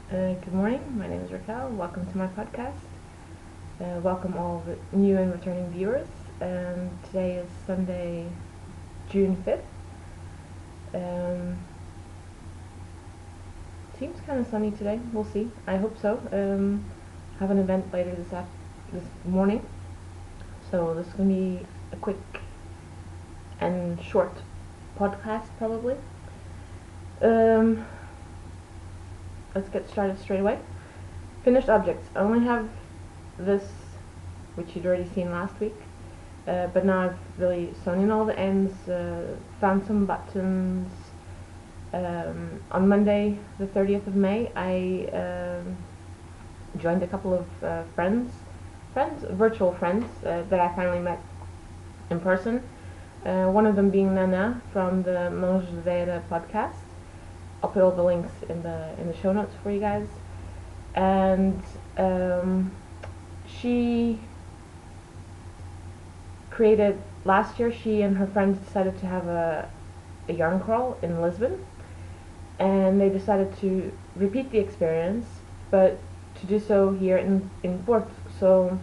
Good morning, my name is Raquel. Welcome to my podcast. Welcome all new and returning viewers. Today is Sunday, June 5th. Seems kind of sunny today. We'll see. I hope so. Have an event later this morning, so this is gonna be a quick and short podcast, probably. Let's get started straight away. Finished objects. I only have this, which you'd already seen last week, but now I've really sewn in all the ends, found some buttons. On Monday, the 30th of May, I joined a couple of virtual friends that I finally met in person. One of them being Nana from the Mãos de Vera podcast. I'll put all the links in the show notes for you guys. And she created, last year she and her friends decided to have a yarn crawl in Lisbon, and they decided to repeat the experience, but to do so here in Porto. So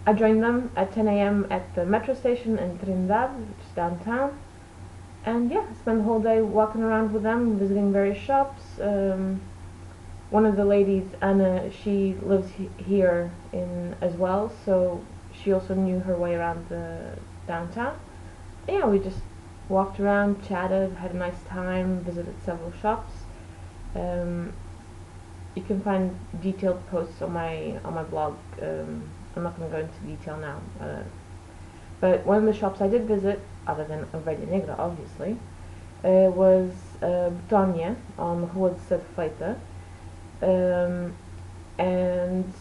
I joined them at 10 a.m. at the metro station in Trindade, which is downtown. And yeah, I spent the whole day walking around with them, visiting various shops. One of the ladies, Anna, she lives here as well, so she also knew her way around the downtown. And yeah, we just walked around, chatted, had a nice time, visited several shops. You can find detailed posts on my blog. I'm not going to go into detail now. But one of the shops I did visit, other than Ovelha Negra, obviously, was Betânia on Rua de Sede and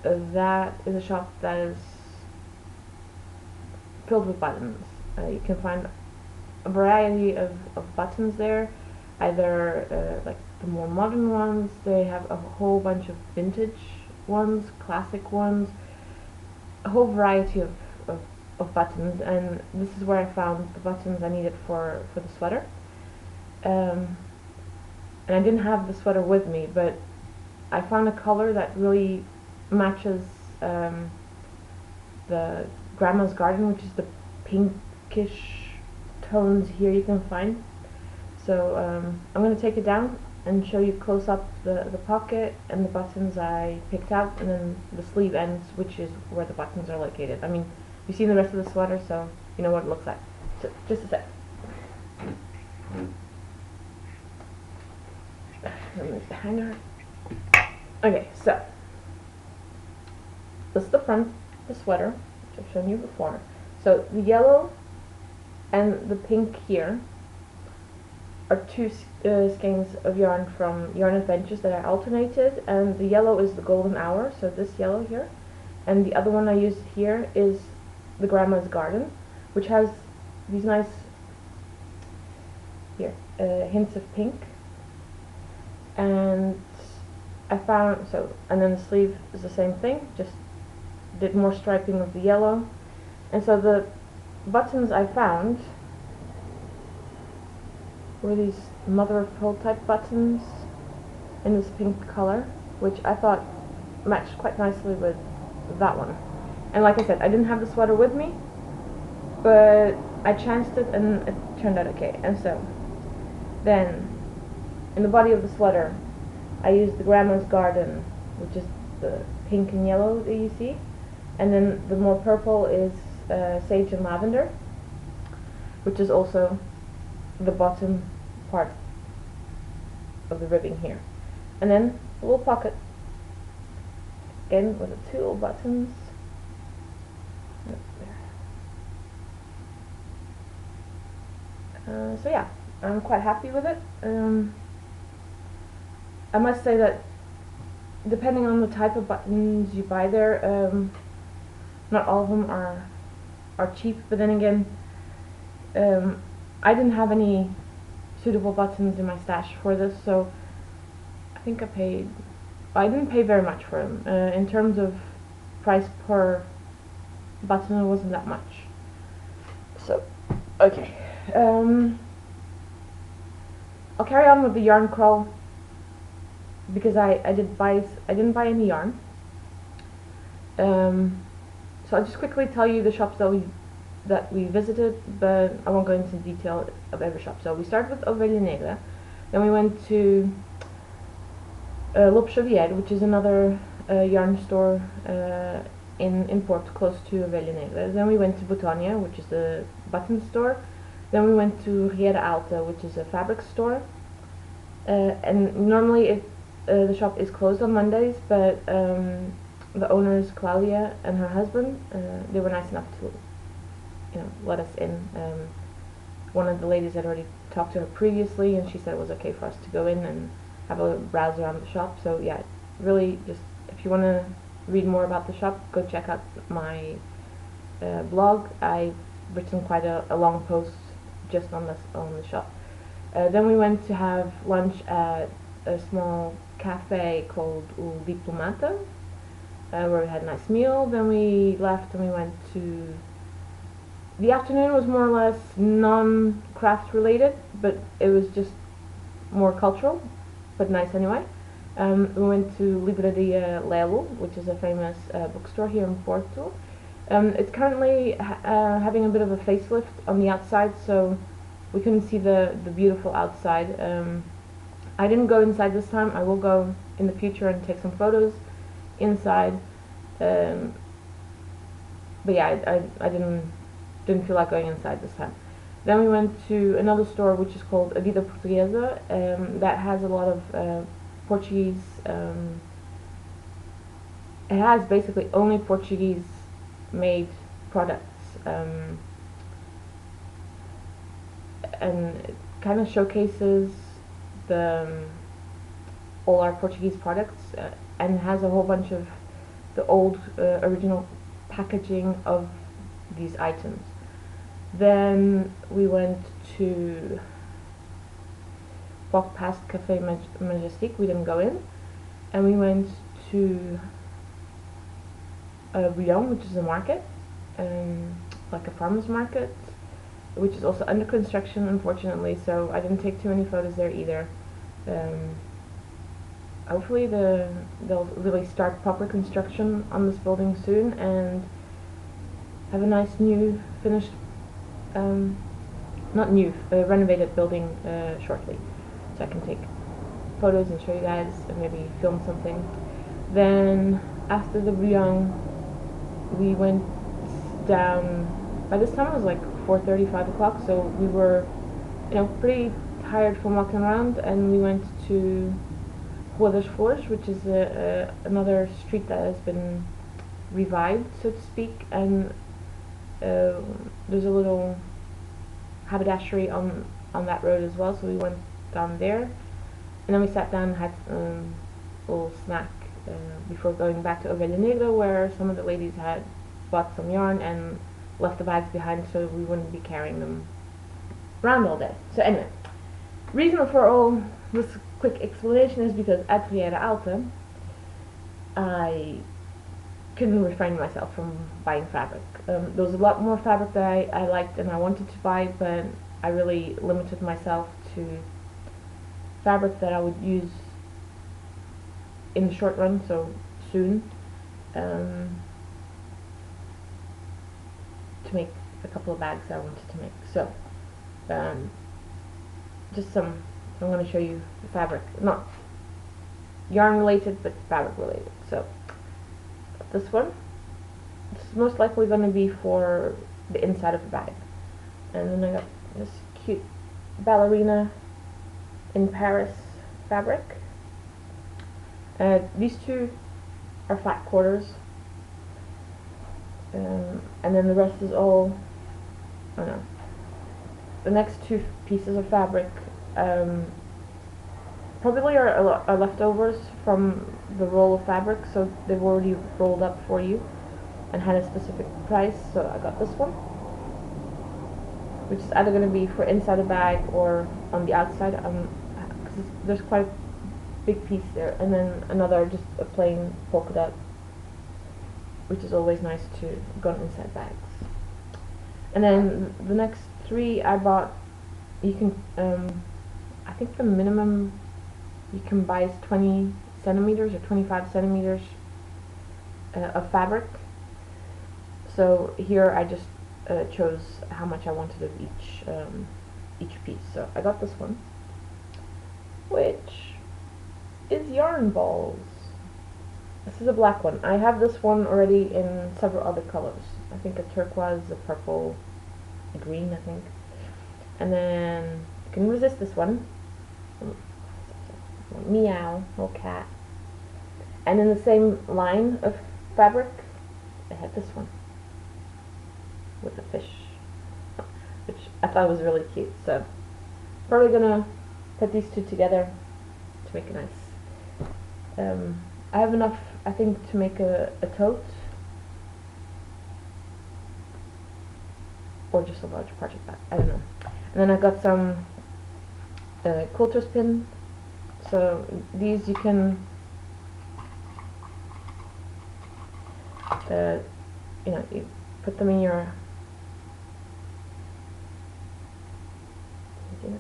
that is a shop that is filled with buttons. You can find a variety of buttons there, either like the more modern ones. They have a whole bunch of vintage ones, classic ones, a whole variety of buttons, and this is where I found the buttons I needed for the sweater. And I didn't have the sweater with me, but I found a color that really matches the Grandma's Garden, which is the pinkish tones here you can find. So I'm going to take it down and show you close up the pocket and the buttons I picked out, and then the sleeve ends, which is where the buttons are located. I mean, you've seen the rest of the sweater, so you know what it looks like. So, just a sec. There's the hanger. Okay, so this is the front of the sweater, which I've shown you before. So the yellow and the pink here are two skeins of yarn from Yarn Adventures that I alternated, and the yellow is the Golden Hour, so this yellow here, and the other one I used here is the Grandma's Garden, which has these nice hints of pink. And I found, and then the sleeve is the same thing, just did more striping of the yellow. And so the buttons I found were these mother of pearl type buttons in this pink color, which I thought matched quite nicely with that one. And like I said, I didn't have the sweater with me, but I chanced it and it turned out okay. And so then in the body of the sweater I used the Grandma's Garden, which is the pink and yellow that you see, and then the more purple is Sage and Lavender, which is also the bottom part of the ribbing here. And then a little pocket, again with the two little buttons. So yeah, I'm quite happy with it. I must say that depending on the type of buttons you buy there, not all of them are cheap, but then again, I didn't have any suitable buttons in my stash for this, so I think I didn't pay very much for them. In terms of price per button, it wasn't that much. So, okay. I'll carry on with the yarn crawl because I didn't buy any yarn. So I'll just quickly tell you the shops that we visited, but I won't go into detail of every shop. So we started with Ovelha Negra, then we went to Lope Xavier, which is another yarn store in Porto, close to Ovelha Negra. Then we went to Botonia, which is the button store. Then we went to Riera Alta, which is a fabric store. And normally the shop is closed on Mondays, but the owners, Claudia and her husband, they were nice enough to, let us in. One of the ladies had already talked to her previously, and she said it was okay for us to go in and have a browse around the shop. So yeah, really, just if you want to read more about the shop, go check out my blog. I've written quite a long post just on the shop. Then we went to have lunch at a small cafe called O Diplomata, where we had a nice meal. Then we left and we went to... The afternoon was more or less non-craft related, but it was just more cultural, but nice anyway. We went to Livraria Lelo, which is a famous bookstore here in Porto. It's currently having a bit of a facelift on the outside, so we couldn't see the beautiful outside. I didn't go inside this time. I will go in the future and take some photos inside. But yeah, I didn't feel like going inside this time. Then we went to another store which is called A Vida Portuguesa, that has a lot of Portuguese, it has basically only Portuguese made products, and it kind of showcases all our Portuguese products, and has a whole bunch of the old original packaging of these items. Then we went to walk past Café Majestic. We didn't go in, and we went to Rion, which is a market, like a farmer's market, which is also under construction, unfortunately. So I didn't take too many photos there either. Hopefully they'll really start proper construction on this building soon and have a nice new finished, not new, renovated building shortly, so I can take photos and show you guys and maybe film something. Then after the Rion, we went down. By this time it was like 4:30, 5 o'clock, so we were, pretty tired from walking around, and we went to Rua das Flores, which is another street that has been revived, so to speak, and there's a little haberdashery on that road as well, so we went down there, and then we sat down and had a little snack before going back to Ovelha Negra, where some of the ladies had bought some yarn and left the bags behind so we wouldn't be carrying them around all day. So anyway, reason for all this quick explanation is because at Riera Alta I couldn't refrain myself from buying fabric. There was a lot more fabric that I liked and I wanted to buy, but I really limited myself to fabric that I would use in the short run, so soon, to make a couple of bags I wanted to make. So I'm going to show you the fabric, not yarn related, but fabric related. So this one, this is most likely going to be for the inside of the bag. And then I got this cute ballerina in Paris fabric. These two are flat quarters, and then the rest is all, I don't know. The next two pieces of fabric probably are leftovers from the roll of fabric, so they've already rolled up for you and had a specific price. So I got this one, which is either going to be for inside a bag or on the outside, because there's quite a big piece there, and then another just a plain polka dot, which is always nice to go inside bags. And then the next three I bought, you can, I think the minimum you can buy is 20 centimeters or 25 centimeters of fabric. So here I just chose how much I wanted of each piece. So I got this one, which is yarn balls. This is a black one. I have this one already in several other colors. I think a turquoise, a purple, a green, I think. And then you can resist this one. Meow, little cat. And in the same line of fabric, I had this one with a fish, which I thought was really cute. So probably gonna put these two together to make a nice. I have enough, I think, to make a tote, or just a large project bag. I don't know. And then I got some quilter's pin. So these you can, you put them in your,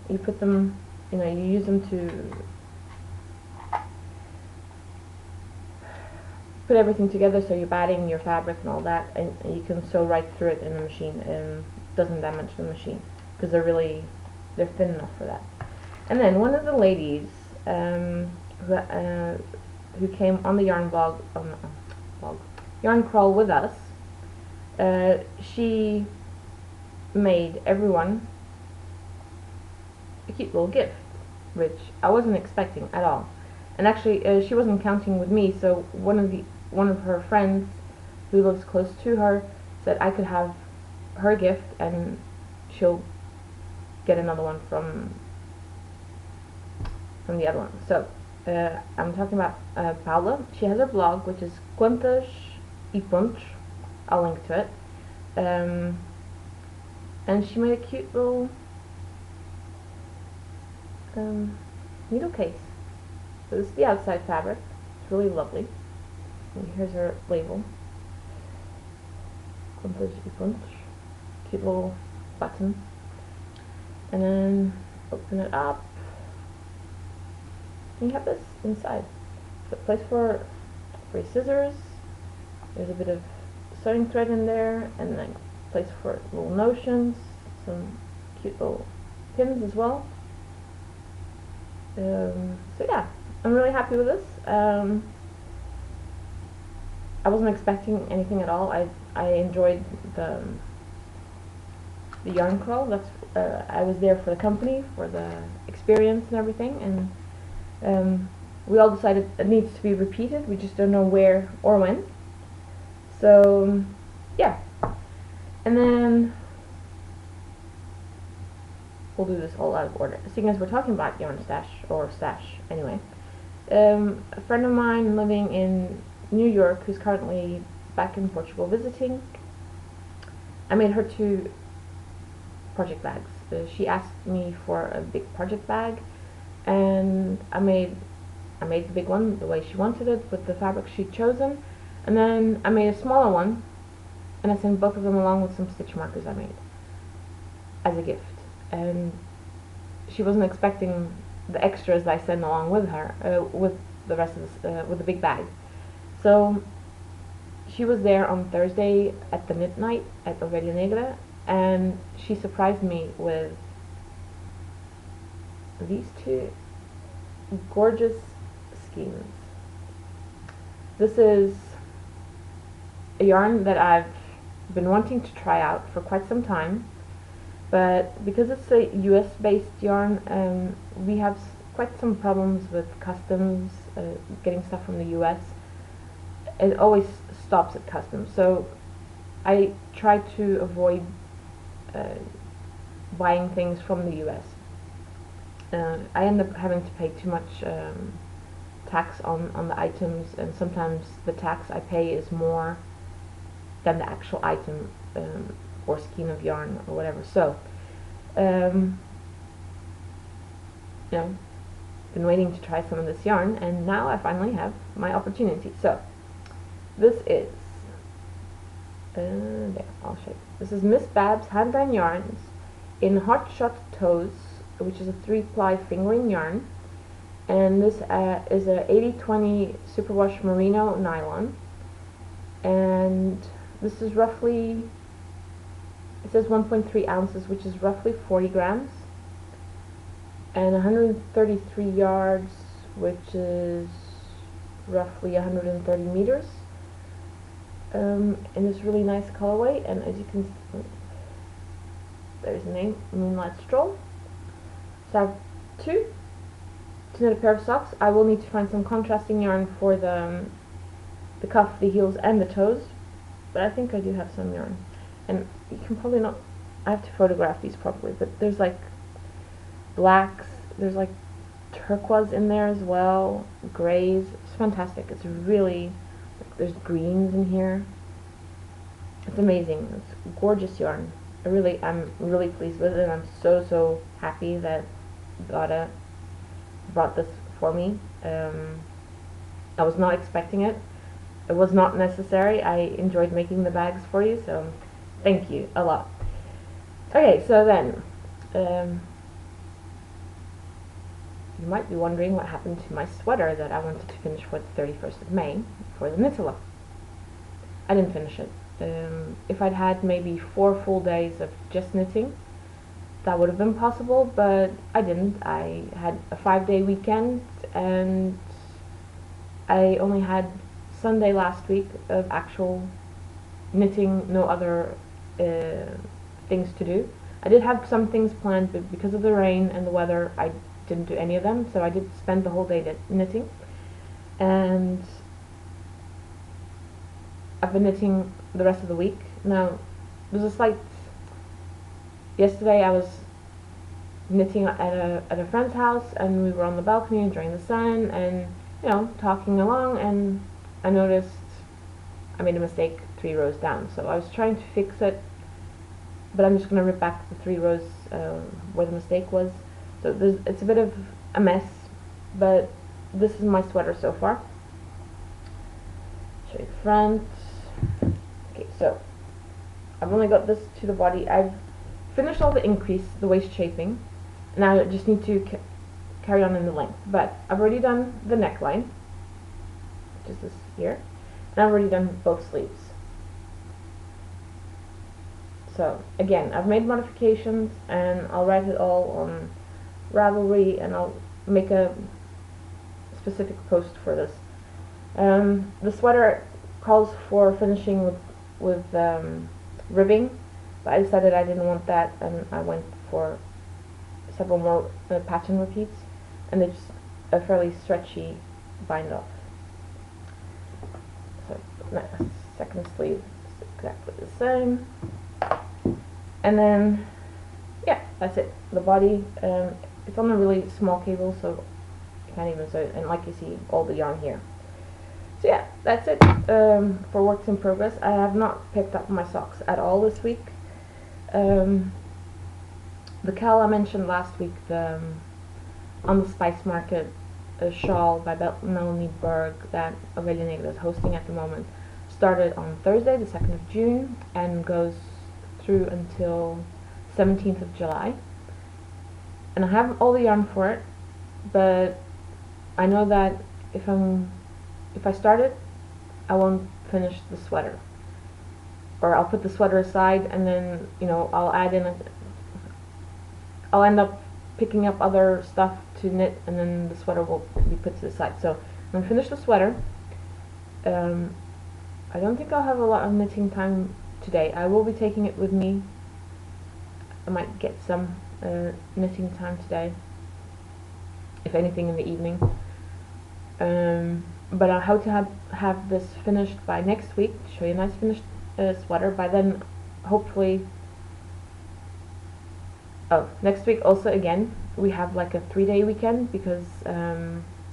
you put them, you use them to put everything together, so you're batting your fabric and all that, and you can sew right through it in the machine, and doesn't damage the machine, because they're thin enough for that. And then one of the ladies who came on the yarn yarn crawl with us, she made everyone a cute little gift, which I wasn't expecting at all. And actually, she wasn't counting with me, so one of her friends who lives close to her said I could have her gift and she'll get another one from the other one. So I'm talking about Paula. She has her blog, which is Quantas e Pontos. I'll link to it. And she made a cute little needle case. So this is the outside fabric. It's really lovely. And here's her label. Quantas e Pontos. Cute little button. And then open it up. And you have this inside. So place for your scissors. There's a bit of sewing thread in there, and then place for little notions, some cute little pins as well. So yeah, I'm really happy with this. I wasn't expecting anything at all. I enjoyed the yarn crawl. I was there for the company, for the experience and everything, and we all decided it needs to be repeated. We just don't know where or when. So yeah, and then we'll do this all out of order. Seeing as we're talking about yarn stash, or stash anyway, a friend of mine living in New York, who's currently back in Portugal visiting, I made her 2 project bags. She asked me for a big project bag, and I made the big one the way she wanted it, with the fabric she'd chosen, and then I made a smaller one, and I sent both of them along with some stitch markers I made as a gift. And she wasn't expecting the extras I sent along with her, with the rest of this, with the big bag. So she was there on Thursday at the knit night at Ovelha Negra, and she surprised me with these 2 gorgeous skeins. This is a yarn that I've been wanting to try out for quite some time, but because it's a US based yarn, we have quite some problems with customs, getting stuff from the US. It always stops at customs, so I try to avoid buying things from the US. I end up having to pay too much tax on the items, and sometimes the tax I pay is more than the actual item or skein of yarn or whatever. So been waiting to try some of this yarn, and now I finally have my opportunity. So this is there, I'll show you. This is Miss Babs Hand Dyed Yarns in Hot Shot Toes, which is a 3-ply fingering yarn, and this is a 80/20 superwash merino nylon, and this is roughly, it says 1.3 ounces, which is roughly 40 grams, and 133 yards, which is roughly 130 meters, in this really nice colorway. And as you can see, there's the name, Moonlight Stroll. So I have two to knit a pair of socks. I will need to find some contrasting yarn for the cuff, the heels, and the toes, but I think I do have some yarn. And you can probably not, I have to photograph these properly, but there's like blacks, there's like turquoise in there as well, grays. It's fantastic. It's really, there's greens in here. It's amazing. It's gorgeous yarn. I'm really pleased with it, and I'm so happy that Gada brought this for me. I was not expecting it. It was not necessary. I enjoyed making the bags for you, so thank you a lot. Okay, so then, you might be wondering what happened to my sweater that I wanted to finish for the 31st of May for the knit-along. I didn't finish it. If I'd had maybe 4 full days of just knitting, that would have been possible, but I didn't. I had a 5-day weekend, and I only had Sunday last week of actual knitting, no other things to do. I did have some things planned, but because of the rain and the weather, I didn't do any of them, so I did spend the whole day knitting. And I've been knitting the rest of the week. Now, there's a slight... Yesterday I was knitting at a friend's house, and we were on the balcony enjoying the sun and, you know, talking along, and I noticed I made a mistake 3 rows down. So I was trying to fix it, but I'm just going to rip back the 3 rows where the mistake was. So it's a bit of a mess, but this is my sweater so far. Show you the front. Okay, so I've only got this to the body. I've finished all the increase, the waist shaping. Now I just need to carry on in the length. But I've already done the neckline, which is this here, and I've already done both sleeves. So again, I've made modifications, and I'll write it all on Ravelry, and I'll make a specific post for this. The sweater calls for finishing with ribbing, but I decided I didn't want that, and I went for several more pattern repeats, and it's a fairly stretchy bind off. So second sleeve is exactly the same, and then yeah, that's it. The body, it's on a really small cable, so you can't even sew it, and like you see, all the yarn here. So yeah, that's it for works in progress. I have not picked up my socks at all this week. The cowl I mentioned last week, on the Spice Market, a shawl by Melanie Berg that Aurelia Negra is hosting at the moment, started on Thursday, the 2nd of June, and goes through until 17th of July. And I have all the yarn for it, but I know that if I start it, I won't finish the sweater. Or I'll put the sweater aside, and then, you know, I'll end up picking up other stuff to knit, and then the sweater will be put to the side. So I'm going to finish the sweater. I don't think I'll have a lot of knitting time today. I will be taking it with me. I might get some knitting time today, if anything in the evening. But I hope to have this finished by next week, show you a nice finished sweater. By then, hopefully, next week also again, we have like a 3-day weekend, because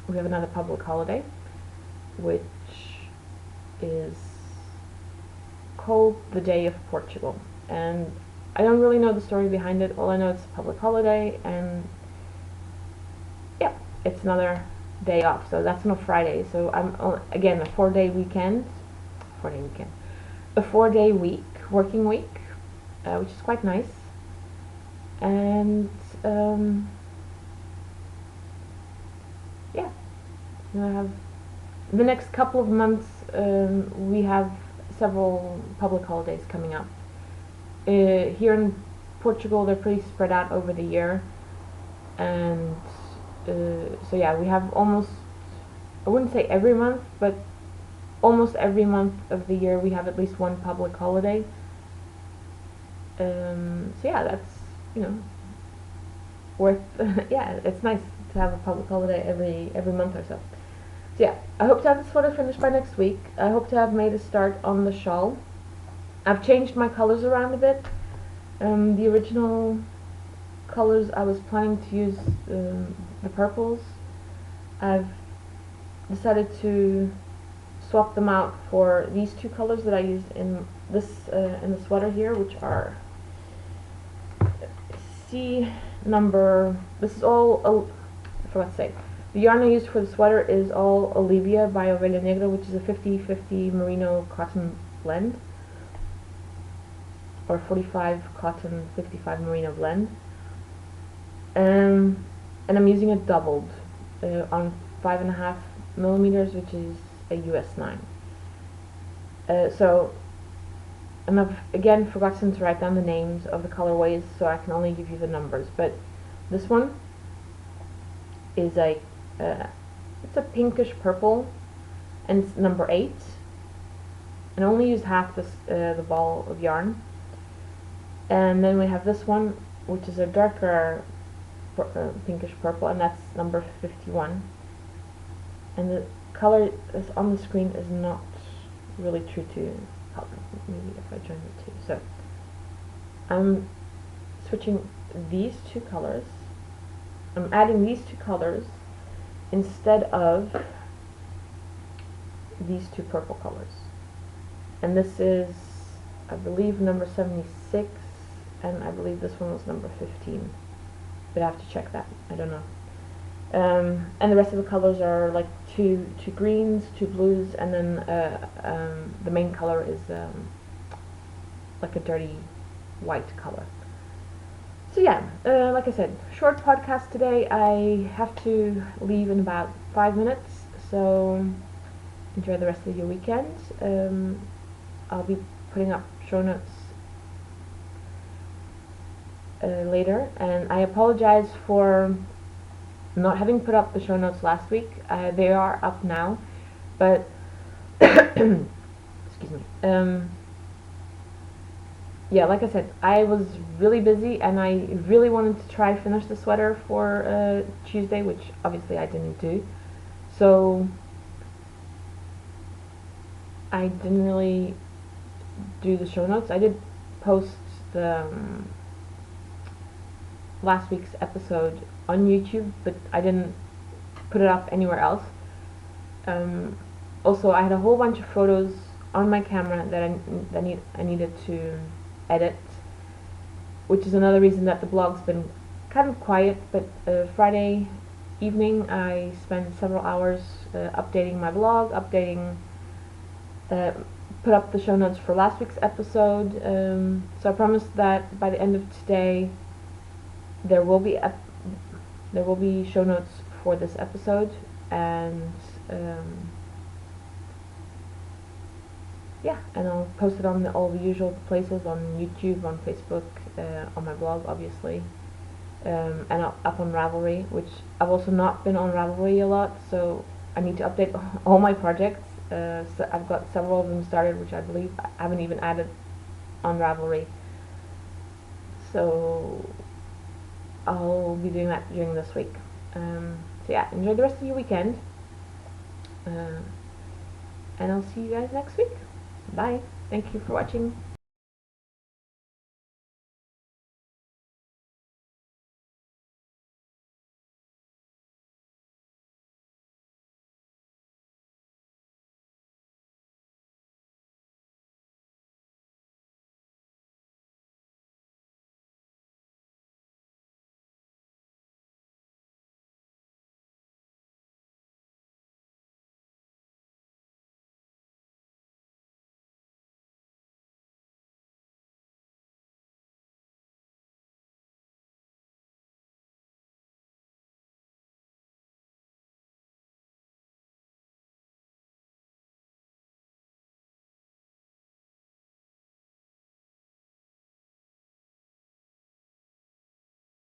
we have another public holiday, which is called the Day of Portugal. And I don't really know the story behind it. All I know it's a public holiday, and yeah, it's another day off. So that's on a Friday. So I'm again a 4-day weekend, a 4-day week, working week, which is quite nice. And yeah, I have the next couple of months. We have several public holidays coming up. Here in Portugal, they're pretty spread out over the year, and so yeah, we have almost, I wouldn't say every month, but almost every month of the year we have at least one public holiday. So yeah, that's, you know, worth yeah, it's nice to have a public holiday every month or so. So yeah, I hope to have the sweater finished by next week. I hope to have made a start on the shawl. I've changed my colors around a bit. The original colors I was planning to use, the purples. I've decided to swap them out for these two colors that I used in this in the sweater here, which are number. This is all. I forgot to say. The yarn I used for the sweater is all Olivia by Ovelha Negra, which is a 50-50 merino cotton blend, or 45 cotton, 55 merino blend. And I'm using it doubled on 5.5 millimeters, which is a US 9. So, and I've again forgotten to write down the names of the colorways, so I can only give you the numbers. But this one is it's a pinkish purple, and it's number 8. And I only used half the ball of yarn. And then we have this one, which is a darker pinkish purple, and that's number 51. And the color that's on the screen is not really true to color. Maybe if I join the two. So I'm switching these two colors. I'm adding these two colors instead of these two purple colors. And this is, I believe, number 76, and I believe this one was number 15. But I have to check that. I don't know. And the rest of the colors are like two greens, two blues, and then the main color is like a dirty white color. So yeah, like I said, short podcast today. I have to leave in about 5 minutes, so enjoy the rest of your weekend. I'll be putting up show notes later, and I apologize for not having put up the show notes last week. They are up now, but excuse me. Yeah, like I said, I was really busy, and I really wanted to try finish the sweater for Tuesday, which obviously I didn't do. So I didn't really do the show notes. I did post the last week's episode on YouTube, but I didn't put it up anywhere else. Also, I had a whole bunch of photos on my camera that I needed to edit, which is another reason that the blog's been kind of quiet. But Friday evening I spent several hours updating my blog, put up the show notes for last week's episode. So I promised that by the end of today there will be show notes for this episode, and yeah, and I'll post it on all the usual places, on YouTube, on Facebook, on my blog, obviously, and up on Ravelry, which I've also not been on Ravelry a lot, so I need to update all my projects. So I've got several of them started, which I believe I haven't even added on Ravelry. So I'll be doing that during this week. So yeah, enjoy the rest of your weekend, and I'll see you guys next week. Bye. Thank you for watching.